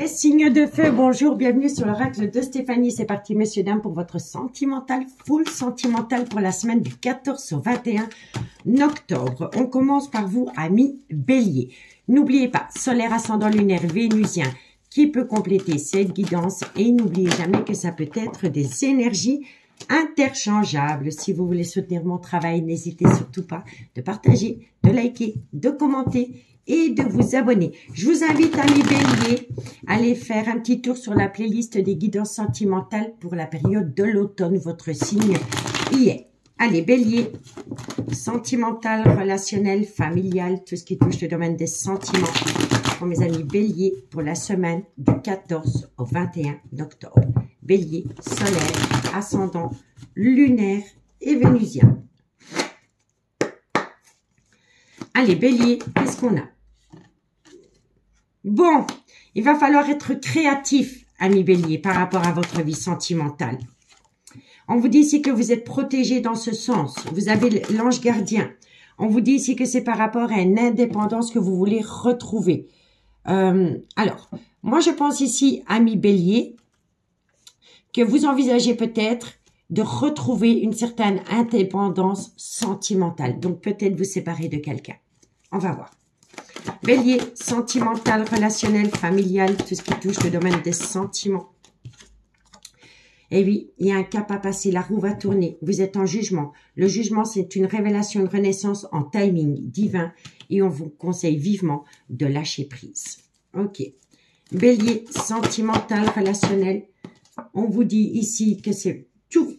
Les signes de feu, bonjour, bienvenue sur l'oracle de Stéphanie. C'est parti, messieurs, dames, pour votre sentimental, full sentimental pour la semaine du 14 au 21 octobre. On commence par vous, amis bélier. N'oubliez pas, solaire, ascendant lunaire, vénusien, qui peut compléter cette guidance. Et n'oubliez jamais que ça peut être des énergies interchangeables. Si vous voulez soutenir mon travail, n'hésitez surtout pas de partager, de liker, de commenter et de vous abonner. Je vous invite, amis béliers, à aller faire un petit tour sur la playlist des guidances sentimentales pour la période de l'automne. Votre signe y est. Allez, bélier, sentimental, relationnel, familial, tout ce qui touche le domaine des sentiments. Pour mes amis béliers, pour la semaine du 14 au 21 octobre. Bélier, solaire, ascendant, lunaire et vénusien. Allez, bélier, qu'est-ce qu'on a? Bon, il va falloir être créatif, amis bélier, par rapport à votre vie sentimentale. On vous dit ici que vous êtes protégé dans ce sens. Vous avez l'ange gardien. On vous dit ici que c'est par rapport à une indépendance que vous voulez retrouver. Alors, moi je pense ici, amis bélier, que vous envisagez peut-être de retrouver une certaine indépendance sentimentale. Donc peut-être vous séparer de quelqu'un. On va voir. Bélier, sentimental, relationnel, familial, tout ce qui touche le domaine des sentiments. Et oui, il y a un cap à passer, la roue va tourner, vous êtes en jugement. Le jugement, c'est une révélation, une renaissance en timing divin et on vous conseille vivement de lâcher prise. Ok. Bélier, sentimental, relationnel, on vous dit ici que c'est tout.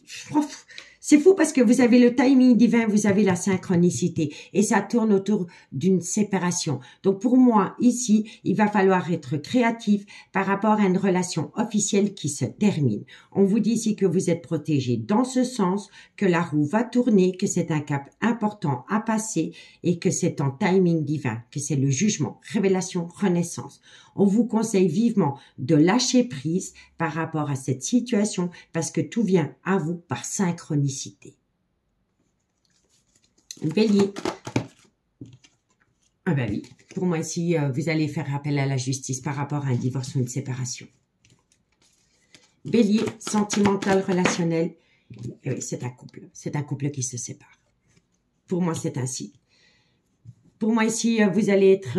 C'est fou parce que vous avez le timing divin, vous avez la synchronicité et ça tourne autour d'une séparation. Donc pour moi, ici, il va falloir être créatif par rapport à une relation officielle qui se termine. On vous dit ici que vous êtes protégé dans ce sens, que la roue va tourner, que c'est un cap important à passer et que c'est en timing divin, que c'est le jugement, révélation, renaissance. On vous conseille vivement de lâcher prise par rapport à cette situation parce que tout vient à vous par synchronicité. Bélier. Ah ben oui, pour moi ici, vous allez faire appel à la justice par rapport à un divorce ou une séparation. Bélier, sentimental, relationnel. Oui, c'est un couple. C'est un couple qui se sépare. Pour moi, c'est ainsi. Pour moi ici, vous allez être,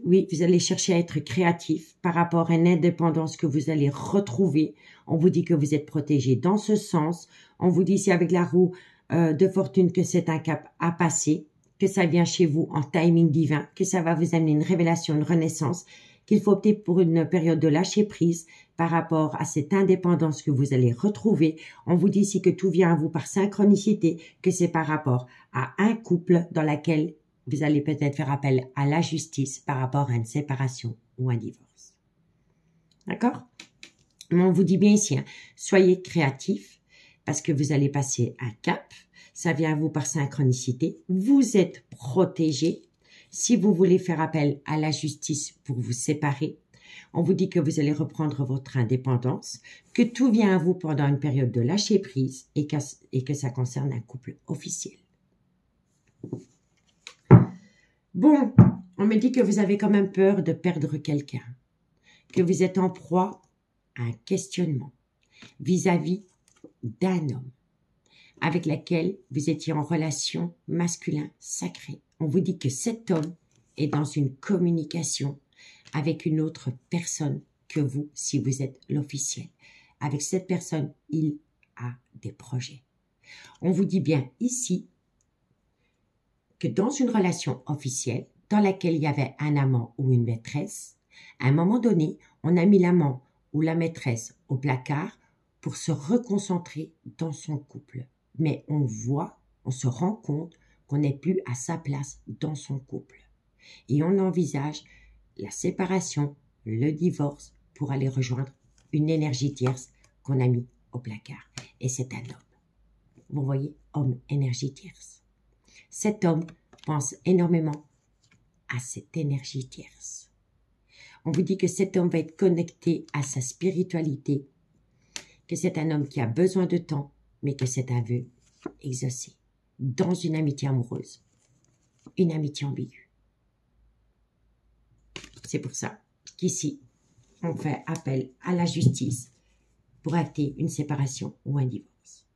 oui, vous allez chercher à être créatif par rapport à une indépendance que vous allez retrouver. On vous dit que vous êtes protégé dans ce sens. On vous dit ici avec la roue de fortune que c'est un cap à passer, que ça vient chez vous en timing divin, que ça va vous amener une révélation, une renaissance, qu'il faut opter pour une période de lâcher prise par rapport à cette indépendance que vous allez retrouver. On vous dit ici que tout vient à vous par synchronicité, que c'est par rapport à un couple dans lequel vous allez peut-être faire appel à la justice par rapport à une séparation ou un divorce. D'accord? Mais on vous dit bien ici, hein, soyez créatifs parce que vous allez passer un cap. Ça vient à vous par synchronicité. Vous êtes protégés. Si vous voulez faire appel à la justice pour vous séparer, on vous dit que vous allez reprendre votre indépendance, que tout vient à vous pendant une période de lâcher prise et que ça concerne un couple officiel. Bon, on me dit que vous avez quand même peur de perdre quelqu'un, que vous êtes en proie à un questionnement vis-à-vis d'un homme avec lequel vous étiez en relation masculin sacrée. On vous dit que cet homme est dans une communication avec une autre personne que vous, si vous êtes l'officiel. Avec cette personne, il a des projets. On vous dit bien ici que dans une relation officielle, dans laquelle il y avait un amant ou une maîtresse, à un moment donné, on a mis l'amant ou la maîtresse au placard pour se reconcentrer dans son couple. Mais on se rend compte qu'on n'est plus à sa place dans son couple. Et on envisage la séparation, le divorce, pour aller rejoindre une énergie tierce qu'on a mis au placard. Et c'est un homme. Vous voyez, homme, énergie tierce. Cet homme pense énormément à cette énergie tierce. On vous dit que cet homme va être connecté à sa spiritualité, que c'est un homme qui a besoin de temps, mais que c'est un vœu exaucé dans une amitié amoureuse, une amitié ambiguë. C'est pour ça qu'ici, on fait appel à la justice pour acter une séparation ou un divorce.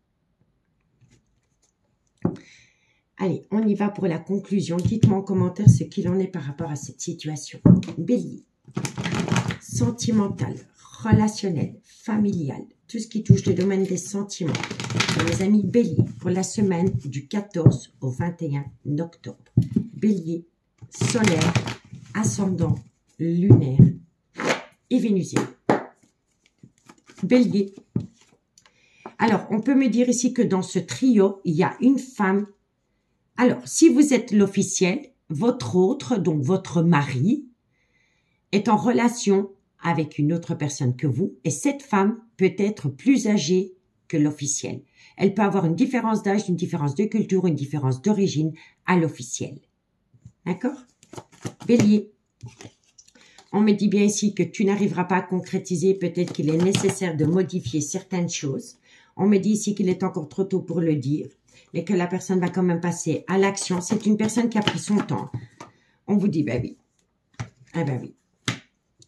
Allez, on y va pour la conclusion. Dites-moi en commentaire ce qu'il en est par rapport à cette situation. Bélier, sentimental, relationnel, familial, tout ce qui touche le domaine des sentiments. Mes amis Bélier, pour la semaine du 14 au 21 octobre. Bélier, solaire, ascendant, lunaire et vénusien. Bélier. Alors, on peut me dire ici que dans ce trio, il y a une femme. Alors, si vous êtes l'officiel, votre autre, donc votre mari, est en relation avec une autre personne que vous, et cette femme peut être plus âgée que l'officiel. Elle peut avoir une différence d'âge, une différence de culture, une différence d'origine à l'officiel. D'accord? Bélier. On me dit bien ici que tu n'arriveras pas à concrétiser, peut-être qu'il est nécessaire de modifier certaines choses. On me dit ici qu'il est encore trop tôt pour le dire, mais que la personne va quand même passer à l'action. C'est une personne qui a pris son temps. On vous dit, ben oui. Ah ben oui.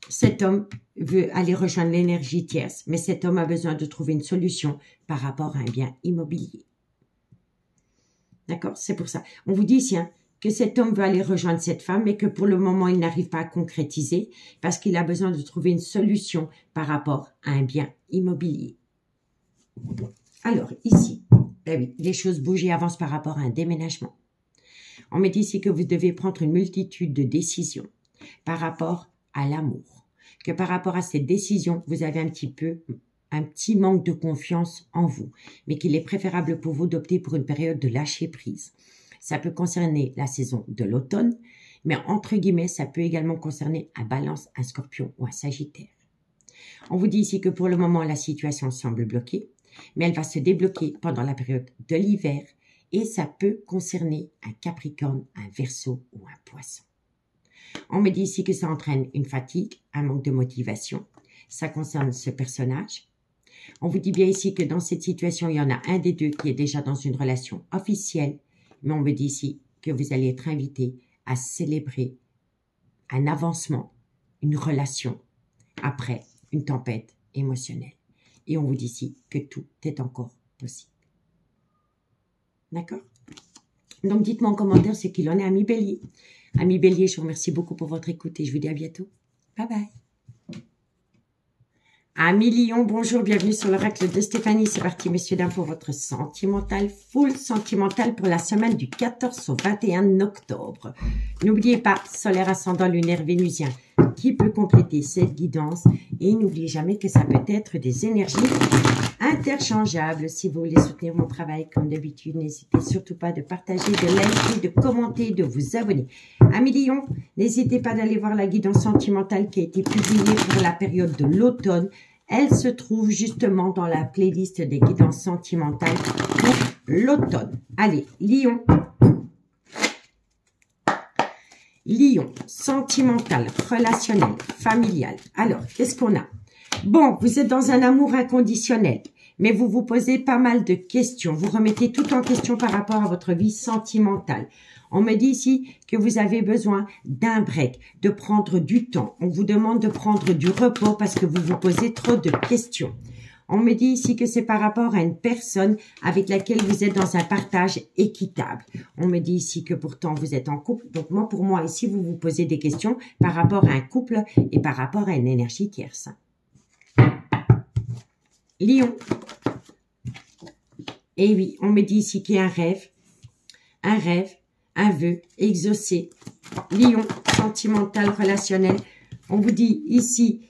Cet homme veut aller rejoindre l'énergie tierce, mais cet homme a besoin de trouver une solution par rapport à un bien immobilier. D'accord? C'est pour ça. On vous dit ici, hein, que cet homme veut aller rejoindre cette femme, mais que pour le moment, il n'arrive pas à concrétiser parce qu'il a besoin de trouver une solution par rapport à un bien immobilier. Alors, ici, ben oui, les choses bougent et avancent par rapport à un déménagement. On me dit ici que vous devez prendre une multitude de décisions par rapport à l'amour. Que par rapport à cette décision, vous avez un petit manque de confiance en vous, mais qu'il est préférable pour vous d'opter pour une période de lâcher prise. Ça peut concerner la saison de l'automne, mais entre guillemets, ça peut également concerner un Balance, un Scorpion ou un Sagittaire. On vous dit ici que pour le moment, la situation semble bloquée, mais elle va se débloquer pendant la période de l'hiver et ça peut concerner un Capricorne, un Verseau ou un Poisson. On me dit ici que ça entraîne une fatigue, un manque de motivation. Ça concerne ce personnage. On vous dit bien ici que dans cette situation, il y en a un des deux qui est déjà dans une relation officielle. Mais on me dit ici que vous allez être invité à célébrer un avancement, une relation, après une tempête émotionnelle. Et on vous dit ici que tout est encore possible. D'accord? Donc, dites-moi en commentaire ce qu'il en est, ami Bélier. Ami Bélier, je vous remercie beaucoup pour votre écoute et je vous dis à bientôt. Bye bye. Amis Lion, bonjour, bienvenue sur l'oracle de Stéphanie. C'est parti, messieurs, dames, pour votre sentimental, full sentimental pour la semaine du 14 au 21 octobre. N'oubliez pas, solaire, ascendant, lunaire, vénusien, qui peut compléter cette guidance. Et n'oubliez jamais que ça peut être des énergies interchangeables. Si vous voulez soutenir mon travail, comme d'habitude, n'hésitez surtout pas de partager, de liker, de commenter, de vous abonner. Amis Lion, n'hésitez pas d'aller voir la guidance sentimentale qui a été publiée pour la période de l'automne. Elle se trouve justement dans la playlist des guidances sentimentales pour l'automne. Allez, Lion. Lion, sentimental, relationnel, familial. Alors, qu'est-ce qu'on a? Bon, vous êtes dans un amour inconditionnel, mais vous vous posez pas mal de questions. Vous remettez tout en question par rapport à votre vie sentimentale. On me dit ici que vous avez besoin d'un break, de prendre du temps. On vous demande de prendre du repos parce que vous vous posez trop de questions. On me dit ici que c'est par rapport à une personne avec laquelle vous êtes dans un partage équitable. On me dit ici que pourtant vous êtes en couple. Donc moi, pour moi, ici, vous vous posez des questions par rapport à un couple et par rapport à une énergie tierce. Lion. Et oui, on me dit ici qu'il y a un rêve, un vœu exaucé. Lion, sentimental, relationnel. On vous dit ici,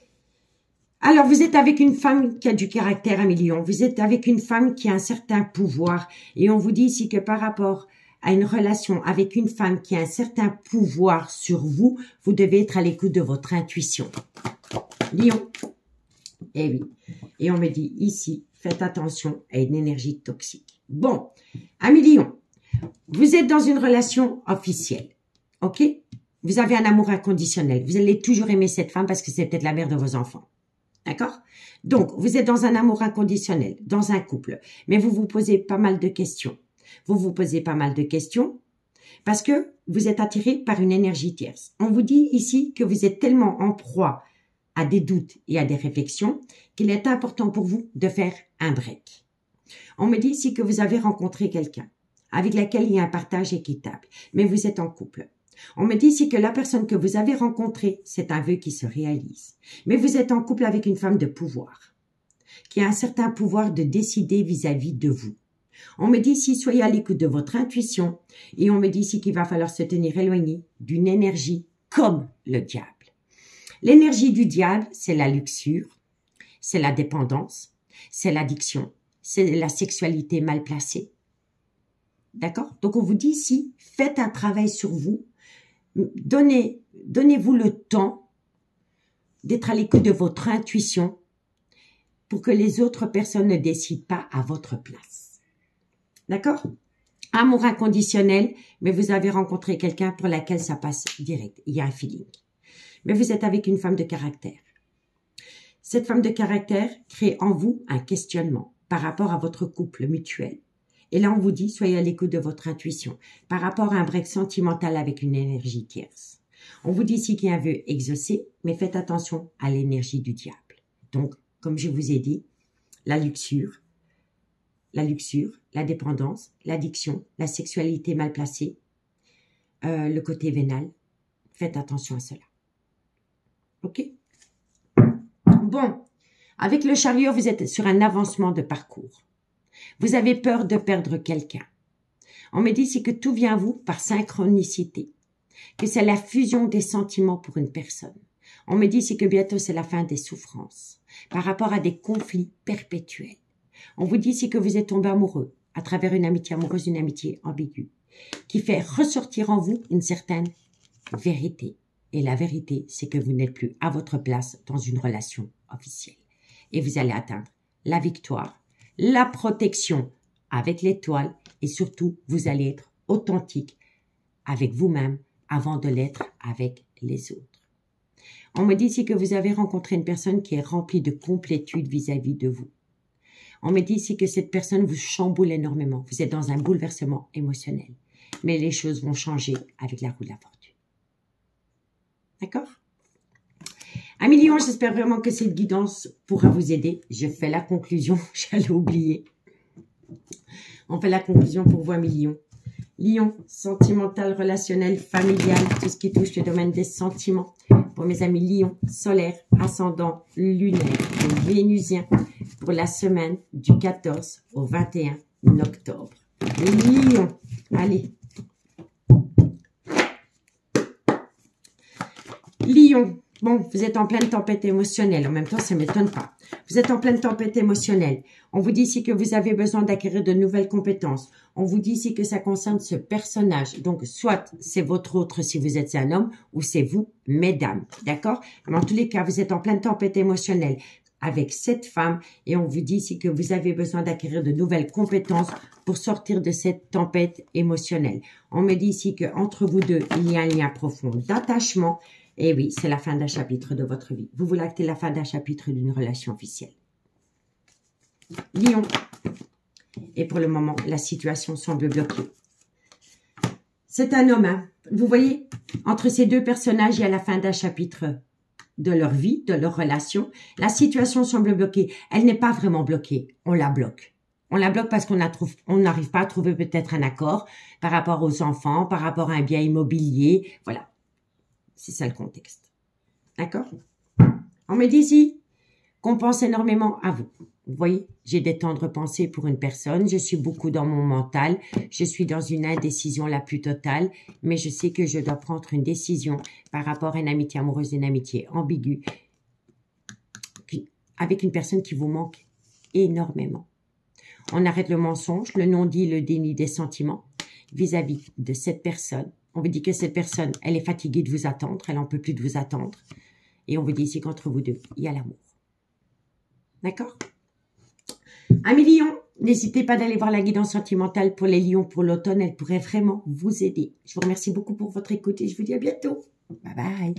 alors vous êtes avec une femme qui a du caractère, ami Lion. Vous êtes avec une femme qui a un certain pouvoir. Et on vous dit ici que par rapport à une relation avec une femme qui a un certain pouvoir sur vous, vous devez être à l'écoute de votre intuition. Lion. Et oui. Et on me dit ici, faites attention à une énergie toxique. Bon, ami Lion, vous êtes dans une relation officielle, ok? Vous avez un amour inconditionnel. Vous allez toujours aimer cette femme parce que c'est peut-être la mère de vos enfants. D'accord? Donc, vous êtes dans un amour inconditionnel, dans un couple. Mais vous vous posez pas mal de questions. Vous vous posez pas mal de questions parce que vous êtes attiré par une énergie tierce. On vous dit ici que vous êtes tellement en proie à des doutes et à des réflexions qu'il est important pour vous de faire un break. On me dit ici que vous avez rencontré quelqu'un avec laquelle il y a un partage équitable, mais vous êtes en couple. On me dit ici que la personne que vous avez rencontrée, c'est un vœu qui se réalise. Mais vous êtes en couple avec une femme de pouvoir, qui a un certain pouvoir de décider vis-à-vis de vous. On me dit ici, soyez à l'écoute de votre intuition, et on me dit ici qu'il va falloir se tenir éloigné d'une énergie comme le diable. L'énergie du diable, c'est la luxure, c'est la dépendance, c'est l'addiction, c'est la sexualité mal placée. D'accord? Donc, on vous dit ici, faites un travail sur vous, donnez-vous le temps d'être à l'écoute de votre intuition pour que les autres personnes ne décident pas à votre place. D'accord? Amour inconditionnel, mais vous avez rencontré quelqu'un pour laquelle ça passe direct. Il y a un feeling. Mais vous êtes avec une femme de caractère. Cette femme de caractère crée en vous un questionnement par rapport à votre couple mutuel. Et là, on vous dit, soyez à l'écoute de votre intuition par rapport à un break sentimental avec une énergie tierce. On vous dit ici qu'il y a un vœu exaucé, mais faites attention à l'énergie du diable. Donc, comme je vous ai dit, la luxure, la dépendance, l'addiction, la sexualité mal placée, le côté vénal. Faites attention à cela. OK? Bon, avec le chariot, vous êtes sur un avancement de parcours. Vous avez peur de perdre quelqu'un. On me dit ici que tout vient à vous par synchronicité, que c'est la fusion des sentiments pour une personne. On me dit ici que bientôt c'est la fin des souffrances par rapport à des conflits perpétuels. On vous dit ici que vous êtes tombé amoureux à travers une amitié amoureuse, une amitié ambiguë, qui fait ressortir en vous une certaine vérité. Et la vérité, c'est que vous n'êtes plus à votre place dans une relation officielle. Et vous allez atteindre la victoire, la protection avec l'étoile et surtout, vous allez être authentique avec vous-même avant de l'être avec les autres. On me dit ici que vous avez rencontré une personne qui est remplie de complétude vis-à-vis de vous. On me dit ici que cette personne vous chamboule énormément. Vous êtes dans un bouleversement émotionnel. Mais les choses vont changer avec la roue de la fortune. D'accord? Amis Lions, j'espère vraiment que cette guidance pourra vous aider. Je fais la conclusion, j'allais oublier. On fait la conclusion pour vous, amis Lions. Lion, sentimental, relationnel, familial, tout ce qui touche le domaine des sentiments. Pour mes amis Lion, solaire, ascendant, lunaire et vénusien, pour la semaine du 14 au 21 octobre. Lion, allez. Lion, bon, vous êtes en pleine tempête émotionnelle. En même temps, ça ne m'étonne pas. Vous êtes en pleine tempête émotionnelle. On vous dit ici que vous avez besoin d'acquérir de nouvelles compétences. On vous dit ici que ça concerne ce personnage. Donc, soit c'est votre autre si vous êtes un homme, ou c'est vous, mesdames. D'accord? Mais en tous les cas, vous êtes en pleine tempête émotionnelle avec cette femme et on vous dit ici que vous avez besoin d'acquérir de nouvelles compétences pour sortir de cette tempête émotionnelle. On me dit ici qu'entre vous deux, il y a un lien profond d'attachement. Et oui, c'est la fin d'un chapitre de votre vie. Vous voulez acter la fin d'un chapitre d'une relation officielle. Lion. Et pour le moment, la situation semble bloquée. C'est un homme, hein. Vous voyez, entre ces deux personnages, il y a la fin d'un chapitre de leur vie, de leur relation. La situation semble bloquée. Elle n'est pas vraiment bloquée. On la bloque. On la bloque parce qu'on n'arrive pas à trouver peut-être un accord par rapport aux enfants, par rapport à un bien immobilier. Voilà. C'est ça le contexte. D'accord? On me dit ici qu'on pense énormément à vous. Vous voyez, j'ai des tendres pensées pour une personne. Je suis beaucoup dans mon mental. Je suis dans une indécision la plus totale. Mais je sais que je dois prendre une décision par rapport à une amitié amoureuse, une amitié ambiguë. Avec une personne qui vous manque énormément. On arrête le mensonge, le non-dit, le déni des sentiments vis-à-vis de cette personne. On vous dit que cette personne, elle est fatiguée de vous attendre. Elle n'en peut plus de vous attendre. Et on vous dit ici qu'entre vous deux, il y a l'amour. D'accord? Amis Lions, n'hésitez pas d'aller voir la guidance sentimentale pour les Lions pour l'automne. Elle pourrait vraiment vous aider. Je vous remercie beaucoup pour votre écoute et je vous dis à bientôt. Bye bye.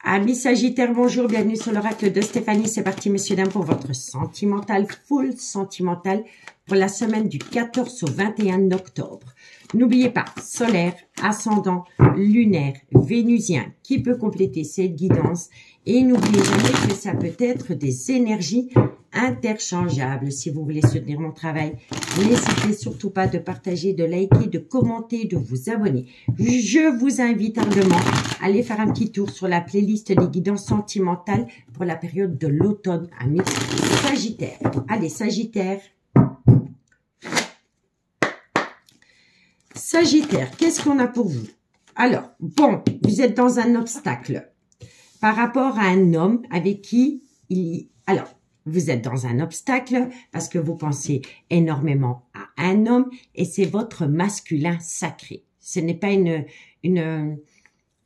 Amis Sagittaires, bonjour. Bienvenue sur l'oracle de Stéphanie. C'est parti, messieurs, dames, pour votre sentimental, full sentimental pour la semaine du 14 au 21 octobre. N'oubliez pas, solaire, ascendant, lunaire, vénusien, qui peut compléter cette guidance. Et n'oubliez jamais que ça peut être des énergies interchangeables. Si vous voulez soutenir mon travail, n'hésitez surtout pas de partager, de liker, de commenter, de vous abonner. Je vous invite ardemment à aller faire un petit tour sur la playlist des guidances sentimentales pour la période de l'automne, amis Sagittaire. Allez, Sagittaire. Sagittaire, qu'est-ce qu'on a pour vous? Alors, bon, vous êtes dans un obstacle par rapport à un homme avec qui alors, vous êtes dans un obstacle parce que vous pensez énormément à un homme et c'est votre masculin sacré. Ce n'est pas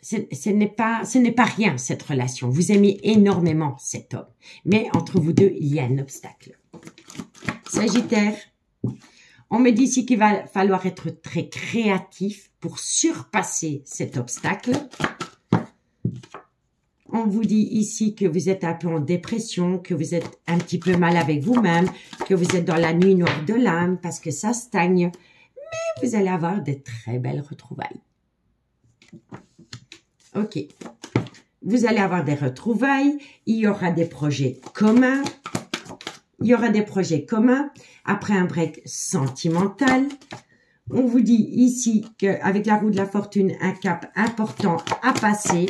ce n'est pas rien, cette relation. Vous aimez énormément cet homme. Mais entre vous deux, il y a un obstacle. Sagittaire, on me dit ici qu'il va falloir être très créatif pour surpasser cet obstacle. On vous dit ici que vous êtes un peu en dépression, que vous êtes un petit peu mal avec vous-même, que vous êtes dans la nuit noire de l'âme parce que ça stagne. Mais vous allez avoir de très belles retrouvailles. Ok. Vous allez avoir des retrouvailles. Il y aura des projets communs. Il y aura des projets communs après un break sentimental. On vous dit ici qu'avec la roue de la fortune, un cap important à passer.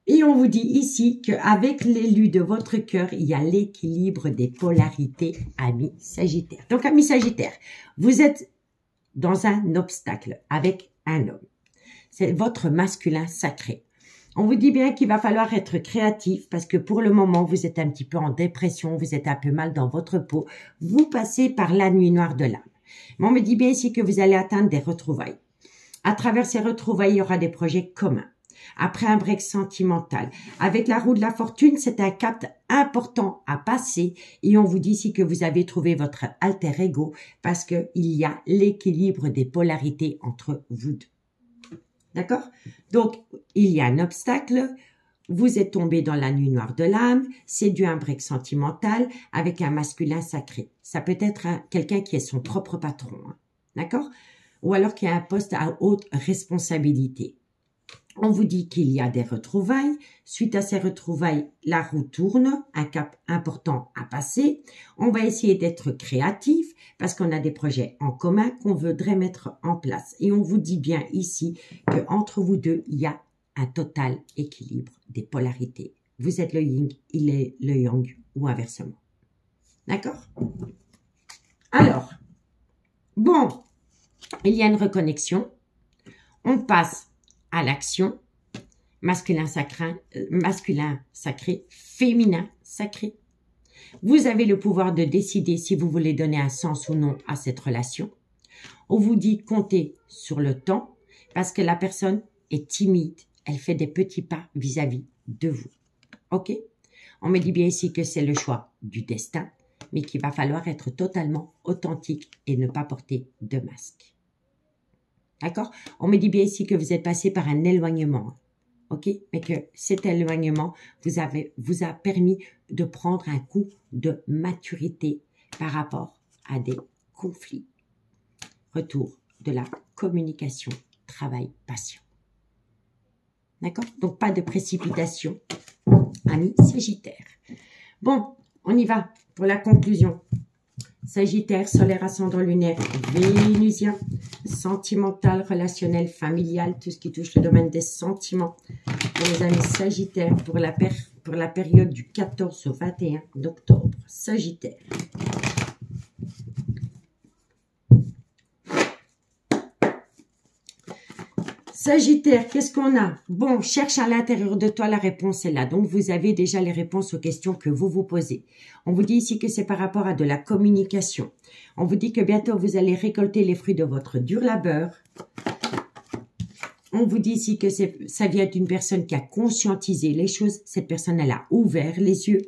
Et on vous dit ici qu'avec l'élu de votre cœur, il y a l'équilibre des polarités, amis Sagittaire. Donc, amis Sagittaire, vous êtes dans un obstacle avec un homme. C'est votre masculin sacré. On vous dit bien qu'il va falloir être créatif parce que pour le moment, vous êtes un petit peu en dépression, vous êtes un peu mal dans votre peau. Vous passez par la nuit noire de l'âme. Mais on me dit bien ici que vous allez atteindre des retrouvailles. À travers ces retrouvailles, il y aura des projets communs. Après un break sentimental, avec la roue de la fortune, c'est un cap important à passer et on vous dit ici que vous avez trouvé votre alter ego parce qu'il y a l'équilibre des polarités entre vous deux. D'accord? Donc, il y a un obstacle, vous êtes tombé dans la nuit noire de l'âme, c'est dû à un break sentimental avec un masculin sacré. Ça peut être quelqu'un qui est son propre patron, hein, d'accord? Ou alors qui a un poste à haute responsabilité. On vous dit qu'il y a des retrouvailles. Suite à ces retrouvailles, la roue tourne, un cap important à passer. On va essayer d'être créatif parce qu'on a des projets en commun qu'on voudrait mettre en place. Et on vous dit bien ici qu'entre vous deux, il y a un total équilibre des polarités. Vous êtes le yin, il est le yang ou inversement. D'accord? Alors, bon, il y a une reconnexion. On passe à l'action, masculin sacré, féminin sacré. Vous avez le pouvoir de décider si vous voulez donner un sens ou non à cette relation. On vous dit comptez sur le temps parce que la personne est timide, elle fait des petits pas vis-à-vis de vous. Ok? On me dit bien ici que c'est le choix du destin, mais qu'il va falloir être totalement authentique et ne pas porter de masque. D'accord? On me dit bien ici que vous êtes passé par un éloignement. OK? Mais que cet éloignement vous a permis de prendre un coup de maturité par rapport à des conflits. Retour de la communication, travail, passion. D'accord? Donc, pas de précipitation, amis Sagittaire. Bon, on y va pour la conclusion. Sagittaire, solaire, ascendant lunaire, vénusien, sentimental, relationnel, familial, tout ce qui touche le domaine des sentiments. Pour les amis Sagittaires, pour la période du 14 au 21 d'octobre. Sagittaire. Sagittaire, qu'est-ce qu'on a? Bon, cherche à l'intérieur de toi, la réponse est là. Donc, vous avez déjà les réponses aux questions que vous vous posez. On vous dit ici que c'est par rapport à de la communication. On vous dit que bientôt, vous allez récolter les fruits de votre dur labeur. On vous dit ici que ça vient d'une personne qui a conscientisé les choses. Cette personne, elle a ouvert les yeux.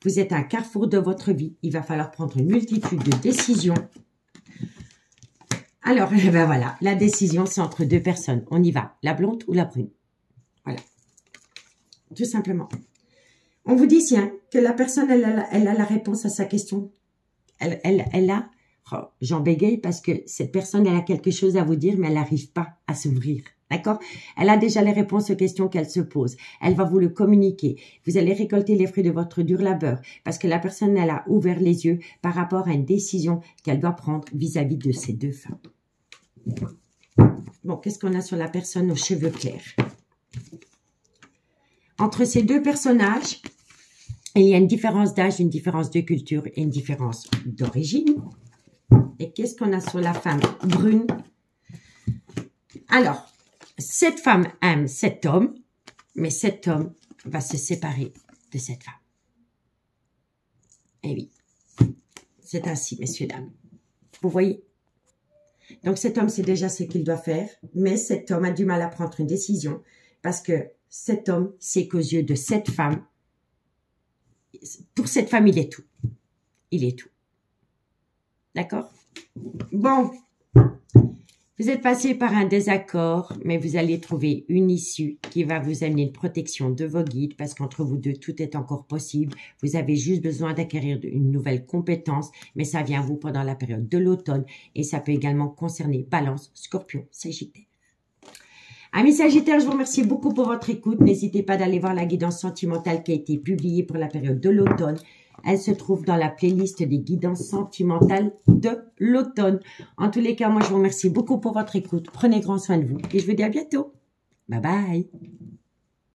Vous êtes à un carrefour de votre vie. Il va falloir prendre une multitude de décisions. Alors, ben voilà, la décision, c'est entre deux personnes. On y va, la blonde ou la brune. Voilà, tout simplement. On vous dit, tiens, que la personne, elle a la réponse à sa question. Elle a Oh, j'en bégaye parce que cette personne, elle a quelque chose à vous dire, mais elle n'arrive pas à s'ouvrir. D'accord? Elle a déjà les réponses aux questions qu'elle se pose. Elle va vous le communiquer. Vous allez récolter les fruits de votre dur labeur parce que la personne, elle a ouvert les yeux par rapport à une décision qu'elle doit prendre vis-à-vis de ces deux femmes. Bon, qu'est-ce qu'on a sur la personne aux cheveux clairs? Entre ces deux personnages, il y a une différence d'âge, une différence de culture et une différence d'origine. Et qu'est-ce qu'on a sur la femme brune? Alors, cette femme aime cet homme, mais cet homme va se séparer de cette femme. Eh oui, c'est ainsi, messieurs, dames. Vous voyez? Donc, cet homme sait déjà ce qu'il doit faire, mais cet homme a du mal à prendre une décision parce que cet homme sait qu'aux yeux de cette femme, pour cette femme, il est tout. Il est tout. D'accord? Bon, vous êtes passé par un désaccord, mais vous allez trouver une issue qui va vous amener une protection de vos guides parce qu'entre vous deux, tout est encore possible. Vous avez juste besoin d'acquérir une nouvelle compétence, mais ça vient à vous pendant la période de l'automne et ça peut également concerner Balance, Scorpion, Sagittaire. Amis Sagittaires, je vous remercie beaucoup pour votre écoute. N'hésitez pas d'aller voir la guidance sentimentale qui a été publiée pour la période de l'automne. Elle se trouve dans la playlist des guidances sentimentales de l'automne. En tous les cas, moi, je vous remercie beaucoup pour votre écoute. Prenez grand soin de vous et je vous dis à bientôt. Bye bye.